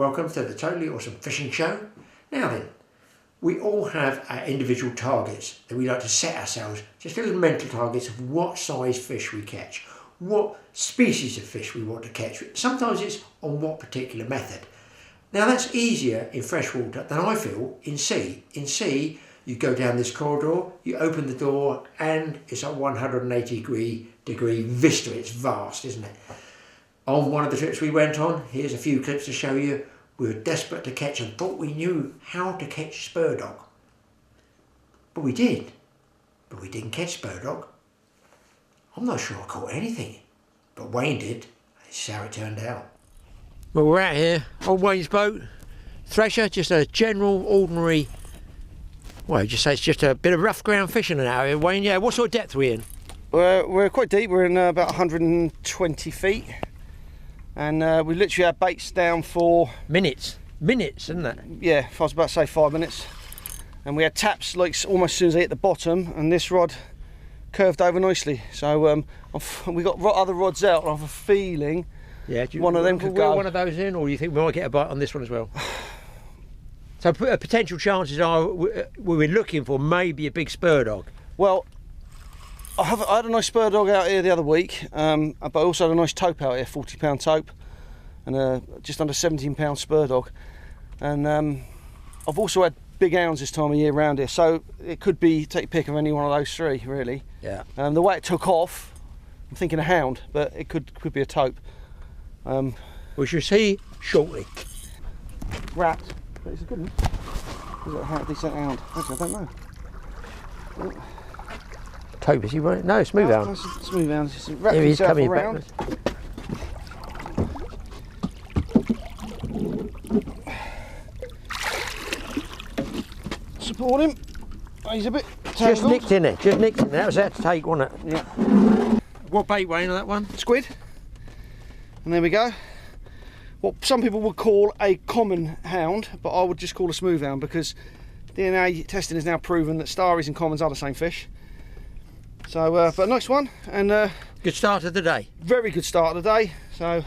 welcome to the Totally Awesome Fishing Show. Now then, we all have our individual targets that we like to set ourselves, just little mental targets of what size fish we catch, what species of fish we want to catch. Sometimes it's on what particular method. Now that's easier in freshwater than I feel in sea. In sea, you go down this corridor, you open the door, and it's a 180 degree vista. It's vast, isn't it? On one of the trips we went on, here's a few clips to show you, we were desperate to catch and thought we knew how to catch spur dog. But we did. But we didn't catch spur dog. I'm not sure I caught anything. But Wayne did. This is how it turned out. Well, we're out here on Wayne's boat. Thresher, just a general, ordinary, well, just say it's just a bit of rough ground fishing out here, Wayne. Yeah, what sort of depth are we in? We're quite deep. We're in about 120 feet. And we literally had baits down for... Minutes, isn't it? Yeah, I was about to say 5 minutes. And we had taps like almost as soon as they hit the bottom, and this rod curved over nicely. So we got other rods out, and I have a feeling one of them could go. One of those in, or do you think we might get a bite on this one as well? So potential chances are we're looking for maybe a big spur dog. Well, I had a nice spur dog out here the other week, but I also had a nice tope out here, 40-pound tope, and just under 17-pound spur dog. And I've also had big hounds this time of year around here, so it could be take your pick of any one of those three, really. Yeah. The way it took off, I'm thinking a hound, but it could be a tope. We shall see shortly. Wrapped, but it's a good one. Is it a decent hound? Actually, I don't know. Tope, is he right? No, smooth hound. Smooth hound. Just wrap Here he's coming around. backwards. Support him. Oh, he's a bit tangled. Just nicked in it. That was out to take, wasn't it? Yeah. What bait, Wayne, on that one? Squid. And there we go. What some people would call a common hound, but I would just call a smooth hound, because DNA testing has now proven that Starries and commons are the same fish. So, but a nice one, and good start of the day. Very good start of the day. So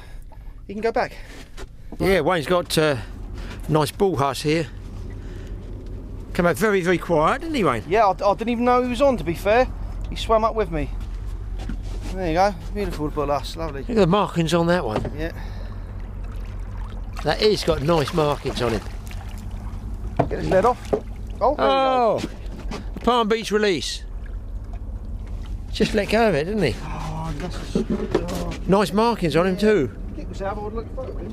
you can go back. Yeah, Wayne's got a nice bull huss here. Come out very, very quiet, didn't he, Wayne? Yeah, I didn't even know he was on, to be fair. He swam up with me. There you go, beautiful bull huss, lovely. Look at the markings on that one. Yeah. That is got nice markings on it. Get his lead off. Oh, the Palm Beach release. Just let go of it, didn't he? Oh, that's nice markings on him too. Kick this out, I would look at him.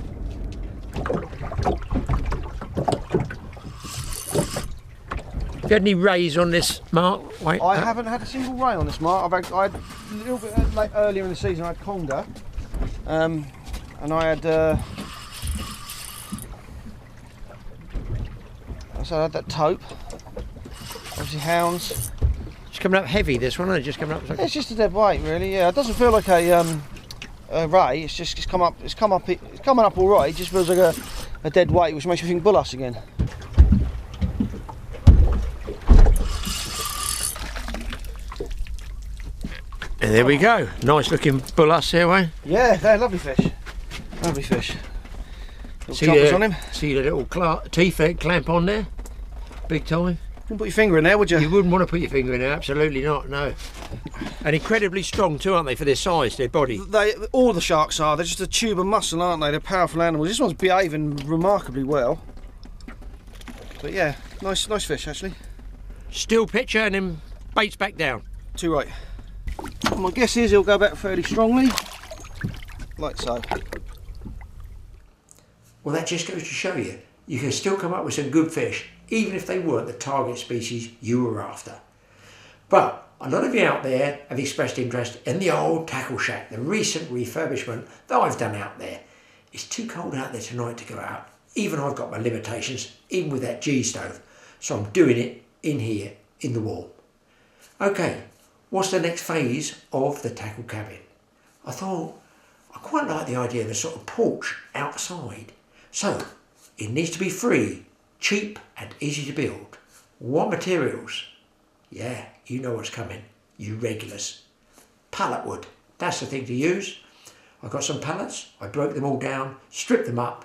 Have you had any rays on this mark? Wait, I haven't had a single ray on this mark. I had a little bit like earlier in the season. I had conger, and I had so I had that tope. Obviously hounds. It's coming up heavy, this one, isn't it? Just coming up. It's just a dead weight, really. Yeah, it doesn't feel like a ray. It's coming up all right. It just feels like a dead weight, which makes me think bull huss again. And there we go. Nice looking bull huss here, Wayne. Yeah, they're lovely fish. Lovely fish. See choppers on him. See the little teeth clamp on there? Big time. You wouldn't put your finger in there, would you? You wouldn't want to put your finger in there, absolutely not, no. And incredibly strong too, aren't they, for their size, their body? All the sharks are. They're just a tube of muscle, aren't they? They're powerful animals. This one's behaving remarkably well. But yeah, nice fish, actually. Still picture and then baits back down. Too right. My guess is he'll go back fairly strongly, like so. Well, that just goes to show you, you can still come up with some good fish, even if they weren't the target species you were after. But a lot of you out there have expressed interest in the old tackle shack, the recent refurbishment that I've done out there. It's too cold out there tonight to go out. Even I've got my limitations, even with that G stove. So I'm doing it in here, in the wall. Okay, what's the next phase of the tackle cabin? I thought, I quite like the idea of a sort of porch outside. So, it needs to be free, cheap and easy to build. What materials? Yeah, you know what's coming, you regulars. Pallet wood, that's the thing to use. I got some pallets, I broke them all down, stripped them up,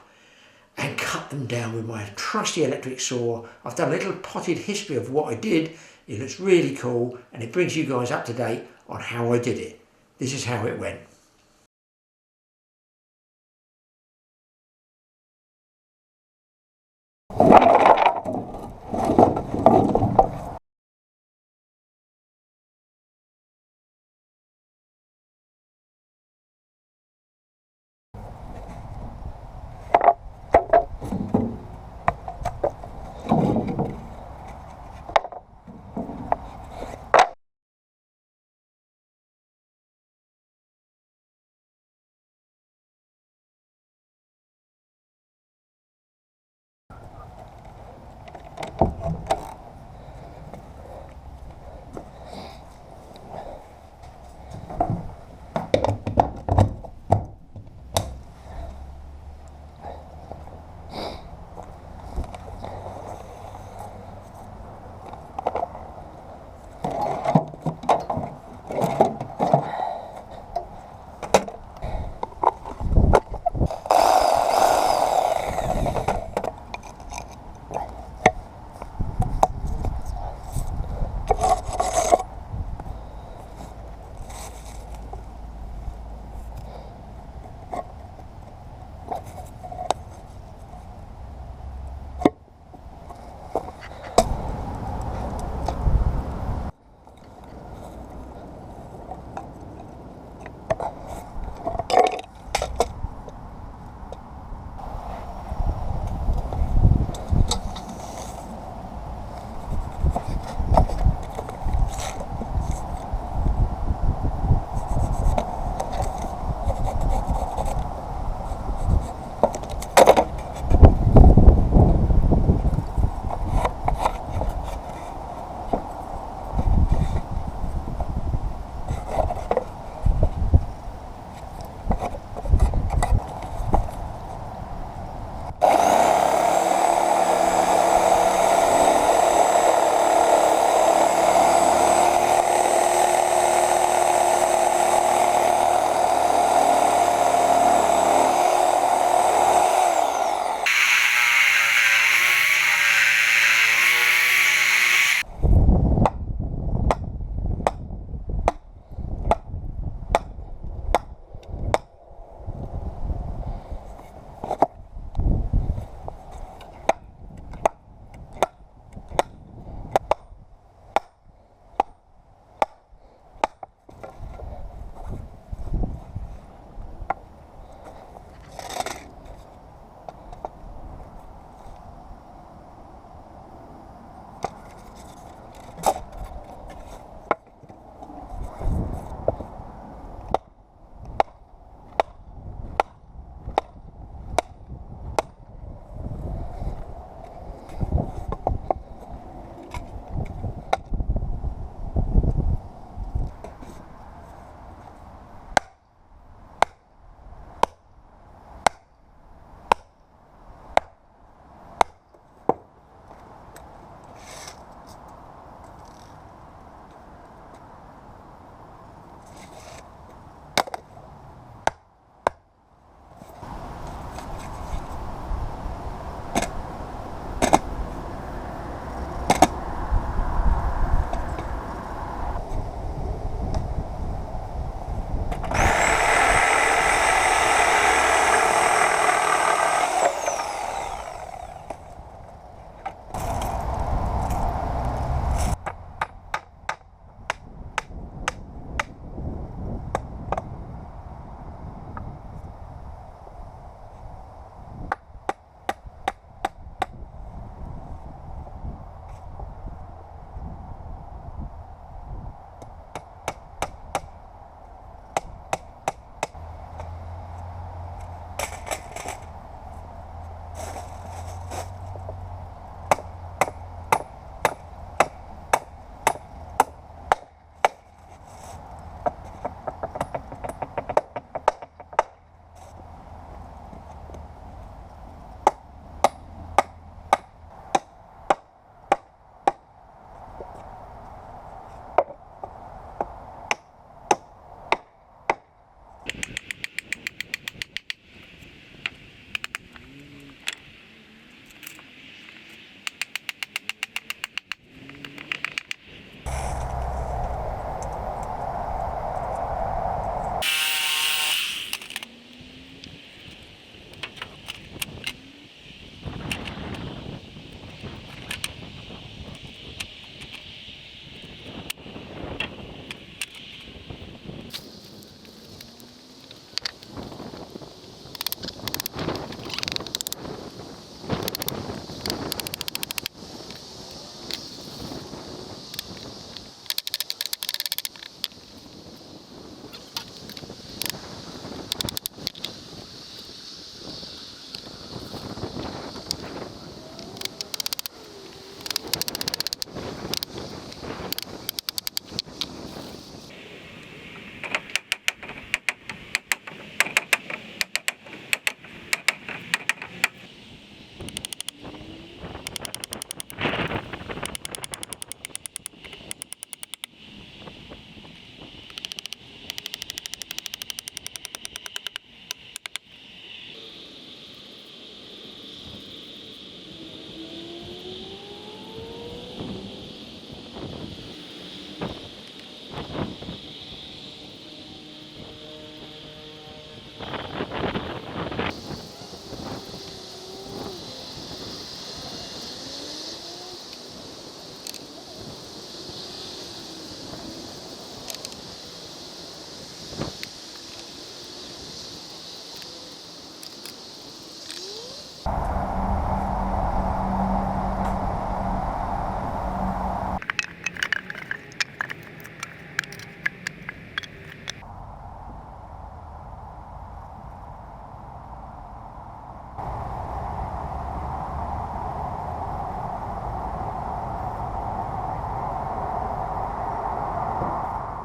and cut them down with my trusty electric saw. I've done a little potted history of what I did. It looks really cool and it brings you guys up to date on how I did it. This is how it went.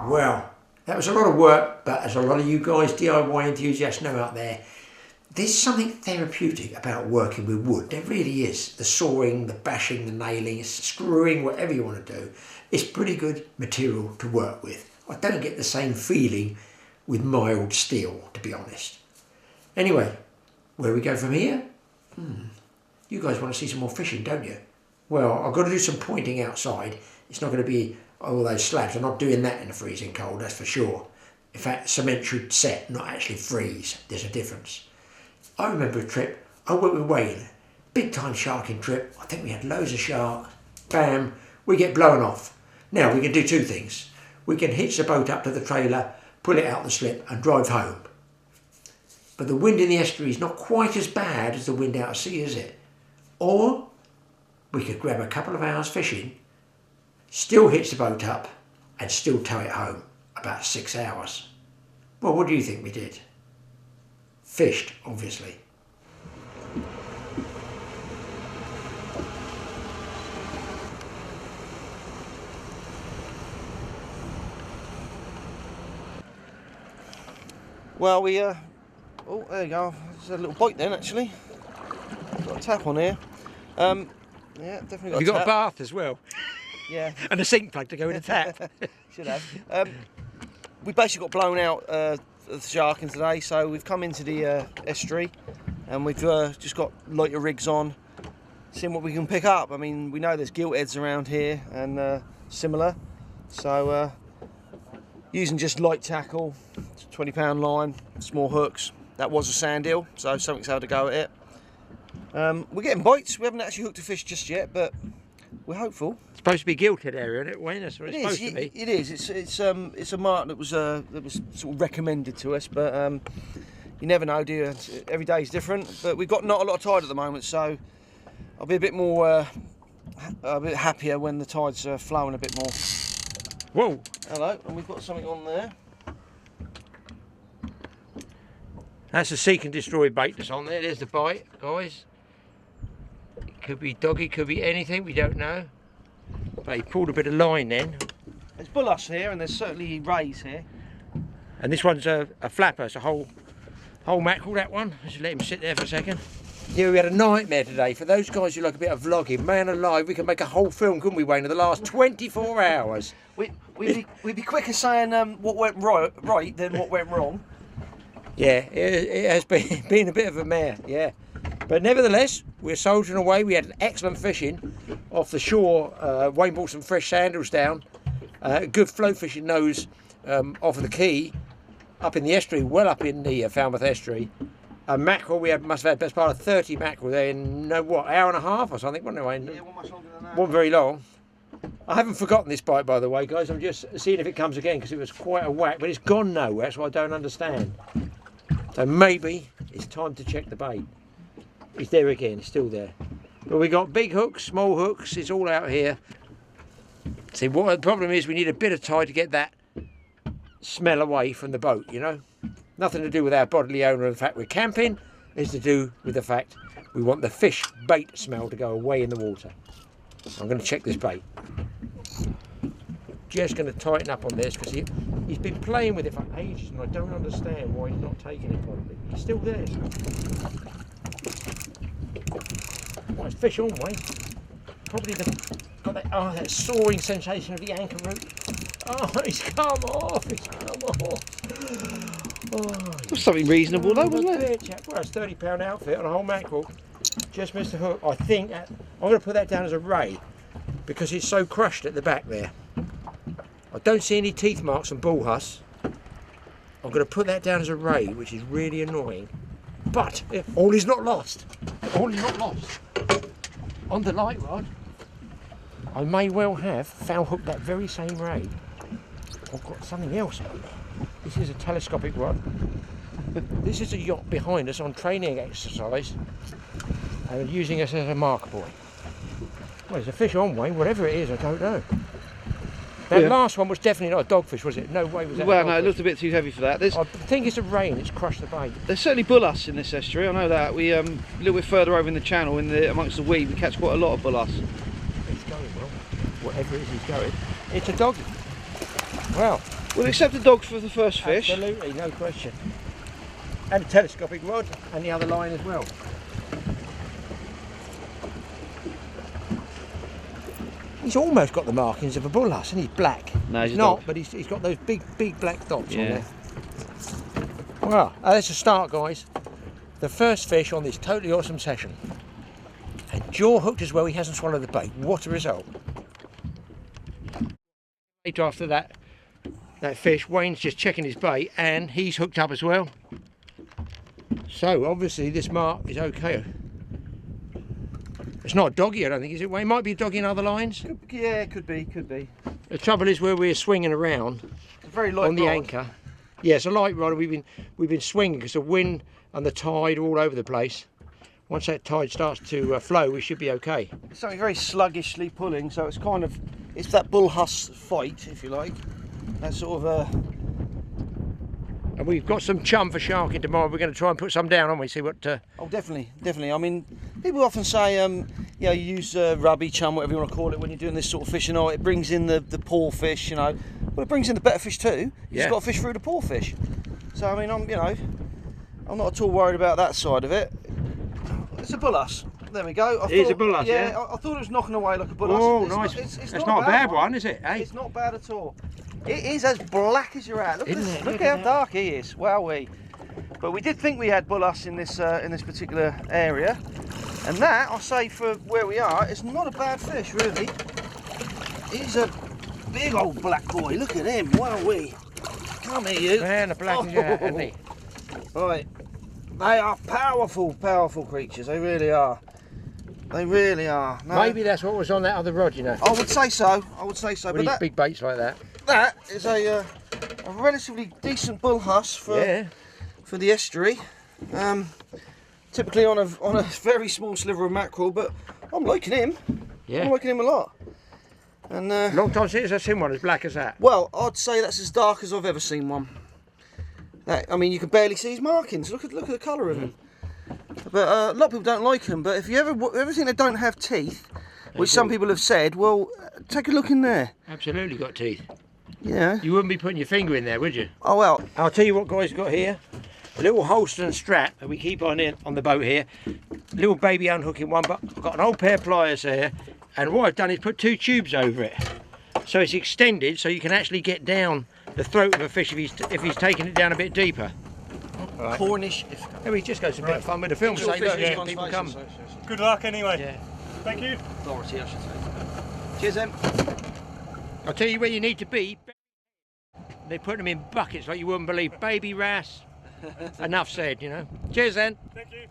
Well, that was a lot of work, but as a lot of you guys DIY enthusiasts know out there, there's something therapeutic about working with wood. There really is. The sawing, the bashing, the nailing, screwing, whatever you want to do. It's pretty good material to work with. I don't get the same feeling with mild steel, to be honest. Anyway, where we go from here? You guys want to see some more fishing, don't you? Well, I've got to do some pointing outside. It's not going to be all those slabs. I'm not doing that in the freezing cold, that's for sure. In fact, cement should set, not actually freeze. There's a difference. I remember a trip, I went with Wayne, big time sharking trip. I think we had loads of shark. Bam, we get blown off. Now we can do two things. We can hitch the boat up to the trailer, pull it out the slip and drive home. But the wind in the estuary is not quite as bad as the wind out at sea, is it? Or we could grab a couple of hours fishing, still hitch the boat up and still tow it home, about 6 hours. Well, what do you think we did? Fished, obviously. Well, we oh, there you go. There's a little bite then, actually. Got a tap on here. Yeah, definitely got You've a got tap. a bath as well. Yeah, And a sink plug to go in a tap. should have. We basically got blown out of the sharking today, so we've come into the estuary and we've just got lighter rigs on, seeing what we can pick up. I mean, we know there's gilt heads around here and similar, so using just light tackle, £20 line, small hooks. That was a sand eel, so something's had to go at it. We're getting bites. We haven't actually hooked a fish just yet, but we're hopeful. It's supposed to be gilted area, isn't it, Wayne? That's what it's supposed to be. It is. It's a mark that was sort of recommended to us, but you never know, do you? Every day is different. But we've got not a lot of tide at the moment, so I'll be a bit more, a bit happier when the tide's flowing a bit more. Whoa! Hello, and we've got something on there. That's a seek and destroy bait that's on there. There's the bite, guys. It could be doggy, could be anything, we don't know. But he pulled a bit of line then. There's bullace here, and there's certainly rays here. And this one's a flapper, it's a whole mackerel, that one. Just let him sit there for a second. Yeah, we had a nightmare today. For those guys who like a bit of vlogging, man alive, we could make a whole film, couldn't we, Wayne, in the last 24 hours. We'd be quicker saying what went right than what went wrong. Yeah, it has been a bit of a mare, yeah. But nevertheless, we're soldiering away. We had excellent fishing off the shore. Wayne brought some fresh sandals down. Good float fishing nose off of the quay, up in the estuary, well up in the Falmouth estuary. Mackerel, must have had best part of 30 mackerel there in, hour and a half or something, wasn't it, Wayne? Yeah, much longer than that. Wasn't very long. I haven't forgotten this bite, by the way, guys. I'm just seeing if it comes again, because it was quite a whack, but it's gone nowhere. That's what I don't understand. So maybe it's time to check the bait. It's there again, it's still there. But we got big hooks, small hooks, it's all out here. See, what the problem is, we need a bit of tide to get that smell away from the boat, you know? Nothing to do with our bodily owner and the fact we're camping. It's to do with the fact we want the fish bait smell to go away in the water. I'm going to check this bait. Just going to tighten up on this because he's been playing with it for ages and I don't understand why he's not taking it properly. He's still there. Well, it's fish on, Wayne. Probably got that soaring sensation of the anchor root. Oh, he's come off. He's come off. Oh, That's something reasonable though, wasn't it? Well, it's £30 outfit on a whole mackerel. Just missed the hook. I think I'm going to put that down as a ray because it's so crushed at the back there. I don't see any teeth marks on bull huss. I'm going to put that down as a ray, which is really annoying. But all is not lost. All is not lost. On the light rod, I may well have foul hooked that very same ray. I've got something else on there. This is a telescopic rod. This is a yacht behind us on training exercise and using us as a marker buoy. Well, there's a fish on, Wayne, whatever it is, I don't know. That last one was definitely not a dogfish, was it? No way was that. Well, no, it looked a bit too heavy for that. I think it's a ray and it's crushed the bait. There's certainly bullace in this estuary, I know that. We a little bit further over in the channel, amongst the weed, we catch quite a lot of bullace. It's going well. Whatever it is, he's going. It's a doggy. Well, We'll accept the dog for the first fish. Absolutely, no question. And a telescopic rod and the other line as well. He's almost got the markings of a bullhuss, and he's black. No, he's not, dog. but he's got those big black dots on there. Well, that's a start, guys. The first fish on this totally awesome session. And jaw hooked as well, he hasn't swallowed the bait. What a result. After that fish, Wayne's just checking his bait and he's hooked up as well. So obviously this mark is okay. It's not a doggy, I don't think, is it, Wayne? Might be a doggy in other lines. Yeah, could be. The trouble is where we're swinging around It's a very light on the rod. anchor. Yeah, it's a light rod. We've been swinging because the wind and the tide are all over the place. Once that tide starts to flow, we should be okay. It's something very sluggishly pulling, so it's kind of, it's that bullhuss fight, if you like. That sort of And we've got some chum for sharking tomorrow. We're going to try and put some down, aren't we? See what. Oh, definitely. I mean, people often say, you use rubby, chum, whatever you want to call it, when you're doing this sort of fishing. Oh, it brings in the poor fish, you know. Well, it brings in the better fish too. You just got to fish through the poor fish. So I mean, I'm not at all worried about that side of it. It's a bullhuss. There we go. It is a bullhuss, yeah? I thought it was knocking away like a bullhuss. Oh, It's nice. It's It's not a bad one, is it? Hey? It's not bad at all. It is as black as your hat. Look, Isn't it? look how dark he is. Wowee. But we did think we had bullhuss in this particular area, and that, I'll say, for where we are, it's not a bad fish really. He's a big old black boy. Look at him. Wowee. Come here, you. Man, the black is your hat, isn't he? Right. They are powerful creatures. They really are. They really are. No, Maybe that's what was on that other rod, you know. I would say so. With But these that, big baits like that. that is a relatively decent bullhuss for the estuary. Typically on a very small sliver of mackerel, but I'm liking him. Yeah. I'm liking him a lot. And Long time since I've seen one as black as that. well, I'd say that's as dark as I've ever seen one. I mean, you can barely see his markings. Look at the colour of him. But a lot of people don't like them. But if you ever think they don't have teeth, which some people have said, well, take a look in there. Absolutely got teeth. Yeah. You wouldn't be putting your finger in there, would you? Oh well. I'll tell you what, guys, got here. A little holster and strap that we keep on the boat here. Little baby unhooking one, but I've got an old pair of pliers here. And what I've done is put 2 tubes over it. So it's extended, so you can actually get down the throat of a fish if he's taking it down a bit deeper. Right. Cornish. There we just goes a bit of fun with the film. Sure, Say, look, fish yeah, people come. Good luck anyway. Yeah. Thank you. Authority, I should say. Cheers, then. I'll tell you where you need to be. They put them in buckets like you wouldn't believe. Baby wrasse. Enough said, you know. Cheers then. Thank you.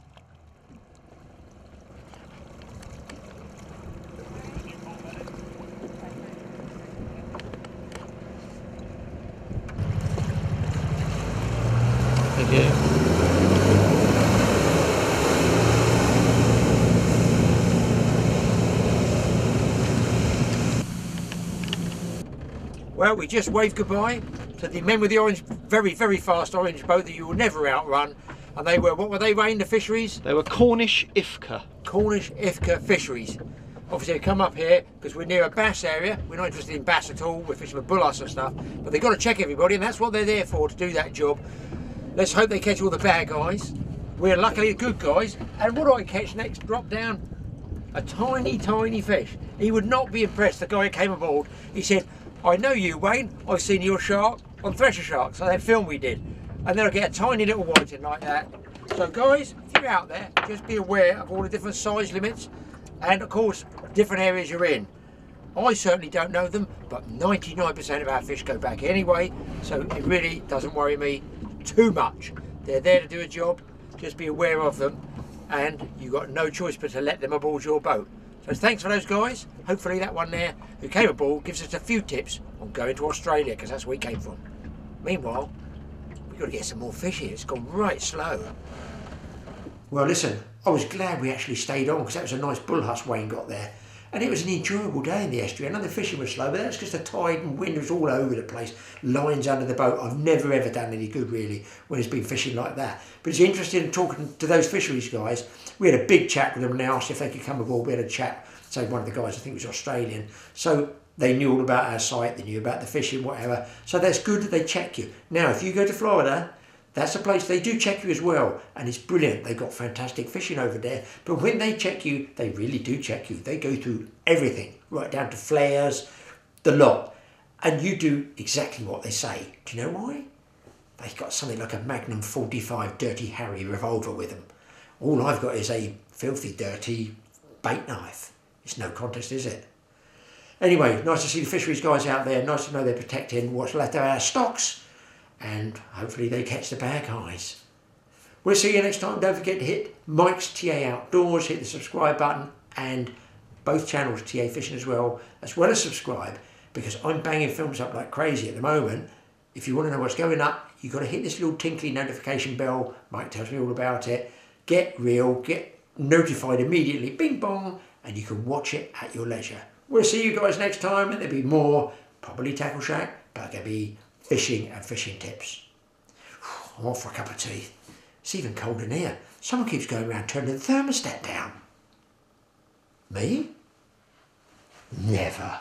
Thank you. Well, we just waved goodbye to the men with the orange, very, very fast orange boat that you will never outrun. And they were, what were they, Wayne, the fisheries? They were Cornish Ifka. Cornish Ifka fisheries. Obviously they come up here because we're near a bass area. We're not interested in bass at all. We're fishing for bullhuss and stuff. But they've got to check everybody, and that's what they're there for, to do that job. Let's hope they catch all the bad guys. We're luckily the good guys. And what do I catch next? Drop down a tiny, tiny fish. He would not be impressed, the guy who came aboard. He said, I know you, Wayne. I've seen your shark on Thresher Shark. So that film we did. And then I get a tiny little whiting like that. So guys, if you're out there, just be aware of all the different size limits and of course different areas you're in. I certainly don't know them, but 99% of our fish go back anyway, so it really doesn't worry me too much. They're there to do a job, just be aware of them, and you've got no choice but to let them aboard your boat. So thanks for those guys. Hopefully that one there who came aboard gives us a few tips on going to Australia, because that's where we came from. Meanwhile, we've got to get some more fish here. It's gone right slow. Well, listen, I was glad we actually stayed on because that was a nice bullhuss Wayne got there. And it was an enjoyable day in the estuary. I know the fishing was slow, but that's because the tide and wind was all over the place. Lines under the boat. I've never ever done any good really when it's been fishing like that. But it's interesting in talking to those fisheries guys. We had a big chat with them and they asked if they could come aboard. We had a chat, say one of the guys, I think was Australian. So They knew all about our site, they knew about the fishing, whatever. So that's good that they check you. Now, if you go to Florida, that's a place they do check you as well, and it's brilliant. They've got fantastic fishing over there. But when they check you, they really do check you. They go through everything, right down to flares, the lot. And you do exactly what they say. Do you know why? They've got something like a Magnum 45 Dirty Harry revolver with them. All I've got is a filthy, dirty bait knife. It's no contest, is it? Anyway, nice to see the fisheries guys out there. Nice to know they're protecting what's left of our stocks. And hopefully they catch the bad guys. We'll see you next time. Don't forget to hit Mike's TA Outdoors, hit the subscribe button, and both channels, TA Fishing as well as subscribe, because I'm banging films up like crazy at the moment. If you want to know what's going up, you've got to hit this little tinkly notification bell. Mike tells me all about it. Get real, get notified immediately, bing bong, and you can watch it at your leisure. We'll see you guys next time, and there'll be more, probably Tackle Shack, but there'll be fishing and fishing tips. I'm off for a cup of tea. It's even cold in here. Someone keeps going around turning the thermostat down. Me? Never.